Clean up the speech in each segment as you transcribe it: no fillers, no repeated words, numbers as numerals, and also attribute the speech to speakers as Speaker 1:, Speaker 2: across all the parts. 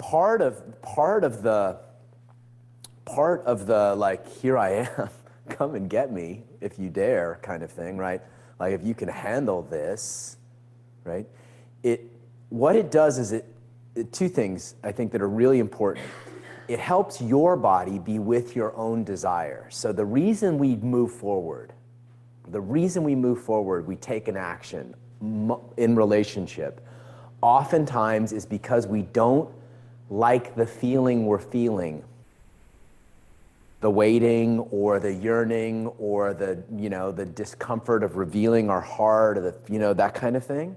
Speaker 1: part of the like, here I am, come and get me if you dare kind of thing, right? Like if you can handle this, right? What it does is two things I think that are really important. It helps your body be with your own desire. So the reason we move forward, we take an action in relationship, oftentimes is because we don't like the feeling we're feeling. The waiting or the yearning or the discomfort of revealing our heart or that kind of thing,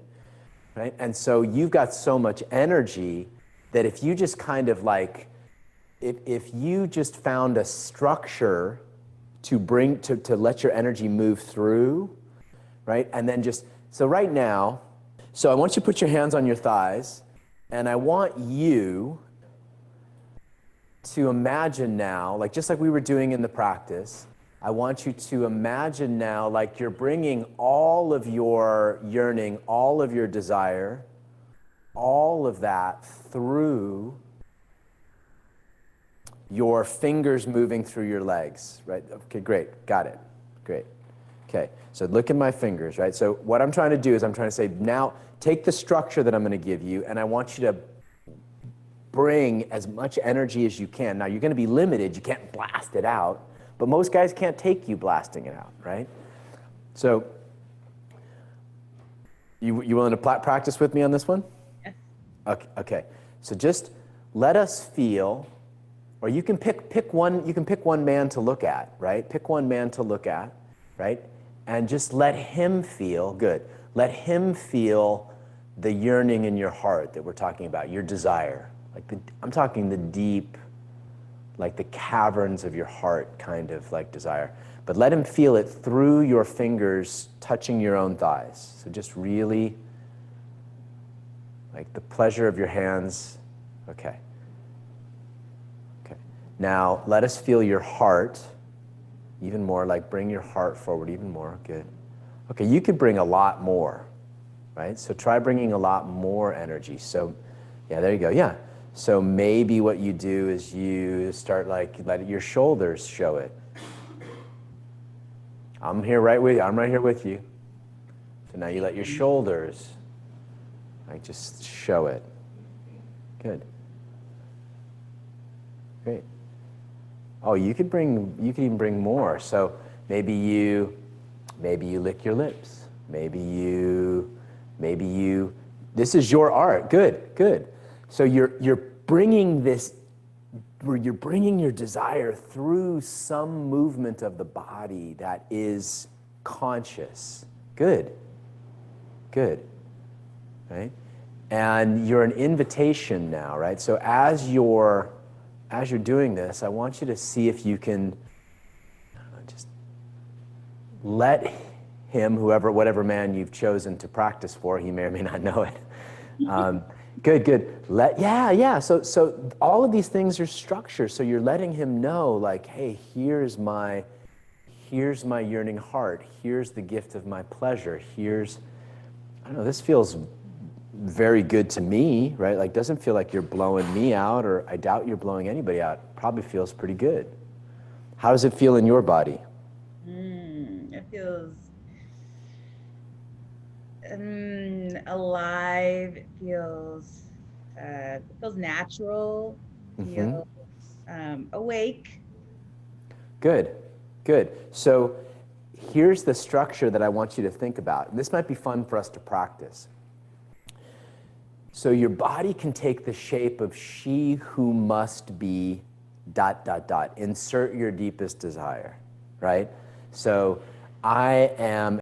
Speaker 1: right? And so you've got so much energy that if you just kind of like, if you just found a structure to let your energy move through, right? And then so right now, so I want you to put your hands on your thighs, and I want you to imagine now, like just like we were doing in the practice, I want you to imagine now like you're bringing all of your yearning, all of your desire, all of that through your fingers moving through your legs, right? Okay, great, got it, great. Okay, so look at my fingers, right? So what I'm trying to do is I'm trying to say, now take the structure that I'm gonna give you, and I want you to bring as much energy as you can. Now you're gonna be limited, you can't blast it out, but most guys can't take you blasting it out, right? So, you willing to practice with me on this one?
Speaker 2: Yes.
Speaker 1: Okay, so just let us feel, or you can pick one man to look at, right? Pick one man to look at, right? And just let him feel, good. Let him feel the yearning in your heart that we're talking about, your desire. I'm talking the deep, like the caverns of your heart kind of like desire. But let him feel it through your fingers touching your own thighs. So just really, like the pleasure of your hands. Okay. Okay. Now let us feel your heart even more, like bring your heart forward even more, good. Okay, you could bring a lot more, right? So try bringing a lot more energy. So, yeah, there you go, yeah. So maybe what you do is you start like let your shoulders show it. I'm right here with you. So now you let your shoulders like just show it. Good. Great. Oh, you could even bring more. So maybe you lick your lips. Maybe you, this is your art. Good. So you're bringing your desire through some movement of the body that is conscious. Good. Right? And you're an invitation now, right? So as you're doing this, I want you to see if you can just let him, whatever man you've chosen to practice for, he may or may not know it. Good. Yeah. So all of these things are structured. So you're letting him know, like, hey, here's my yearning heart. Here's the gift of my pleasure. I don't know, this feels very good to me, right? Like, doesn't feel like you're blowing me out, or I doubt you're blowing anybody out. Probably feels pretty good. How does it feel in your body?
Speaker 2: It feels alive. It feels natural. Feels awake.
Speaker 1: Good. So here's the structure that I want you to think about. And this might be fun for us to practice. So your body can take the shape of she who must be ... Insert your deepest desire, right? So I am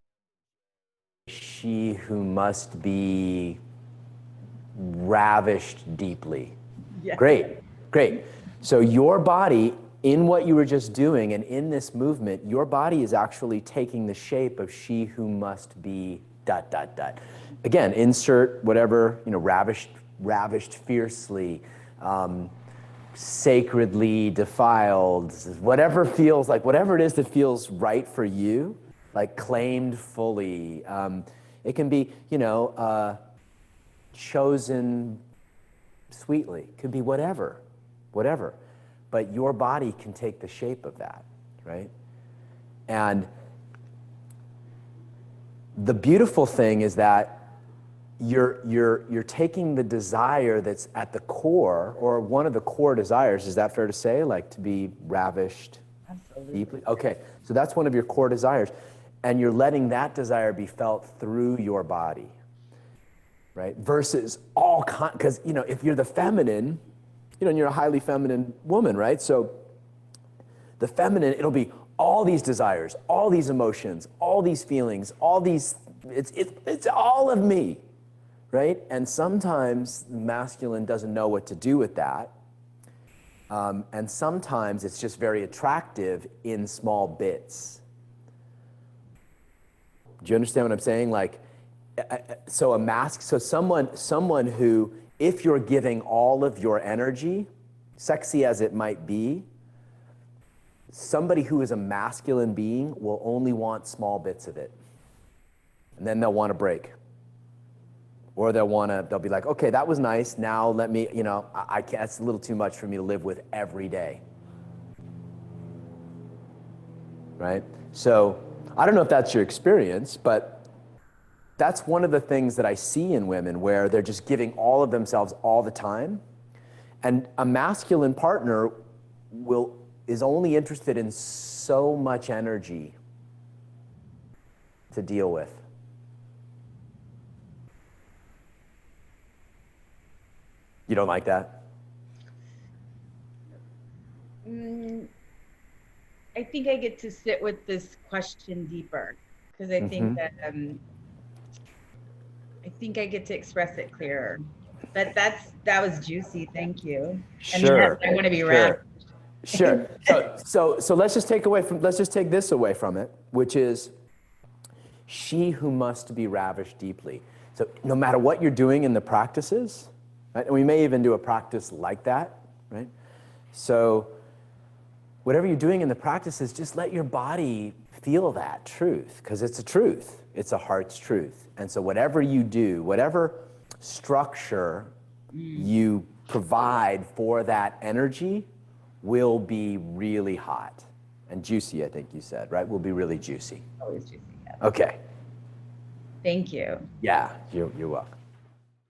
Speaker 1: she who must be ravished deeply.
Speaker 2: Yeah.
Speaker 1: Great. So your body, in what you were just doing and in this movement, your body is actually taking the shape of she who must be ... Again, insert whatever, ravished fiercely, sacredly defiled, whatever it is that feels right for you, like claimed fully. It can be, chosen sweetly, could be whatever, whatever. But your body can take the shape of that, right? And the beautiful thing is that you're taking the desire that's at the core, or one of the core desires, is that fair to say? Like to be ravished deeply? Okay, so that's one of your core desires. And you're letting that desire be felt through your body, right? Versus all, because, you know, if you're the feminine, you know, and you're a highly feminine woman, right? So the feminine, it'll be all these desires, all these emotions, all these feelings, all these, it's all of me, right? And sometimes masculine doesn't know what to do with that. And sometimes it's just very attractive in small bits. Do you understand what I'm saying? Like, so someone who, if you're giving all of your energy, sexy as it might be, somebody who is a masculine being will only want small bits of it. And then they'll want to break. Or they'll be like, okay, that was nice. Now let me, you know, I can't, it's a little too much for me to live with every day. Right? So I don't know if that's your experience, but that's one of the things that I see in women, where they're just giving all of themselves all the time. And a masculine partner is only interested in so much energy to deal with. You don't like that?
Speaker 2: I think I get to sit with this question deeper, because I think that I think I get to express it clearer. But that was juicy. Thank you.
Speaker 1: Sure.
Speaker 2: And yes, I want to be
Speaker 1: sure.
Speaker 2: wrapped.
Speaker 1: Sure. So let's just take this away from it, which is she who must be ravished deeply. So no matter what you're doing in the practices, right? And we may even do a practice like that, right? So whatever you're doing in the practices, just let your body feel that truth, because it's a truth. It's a heart's truth. And so whatever you do, whatever structure you provide for that energy will be really hot and juicy, I think you said, right? Will be really juicy.
Speaker 2: Always juicy. Yeah.
Speaker 1: Okay.
Speaker 2: Thank you.
Speaker 1: Yeah, you're welcome.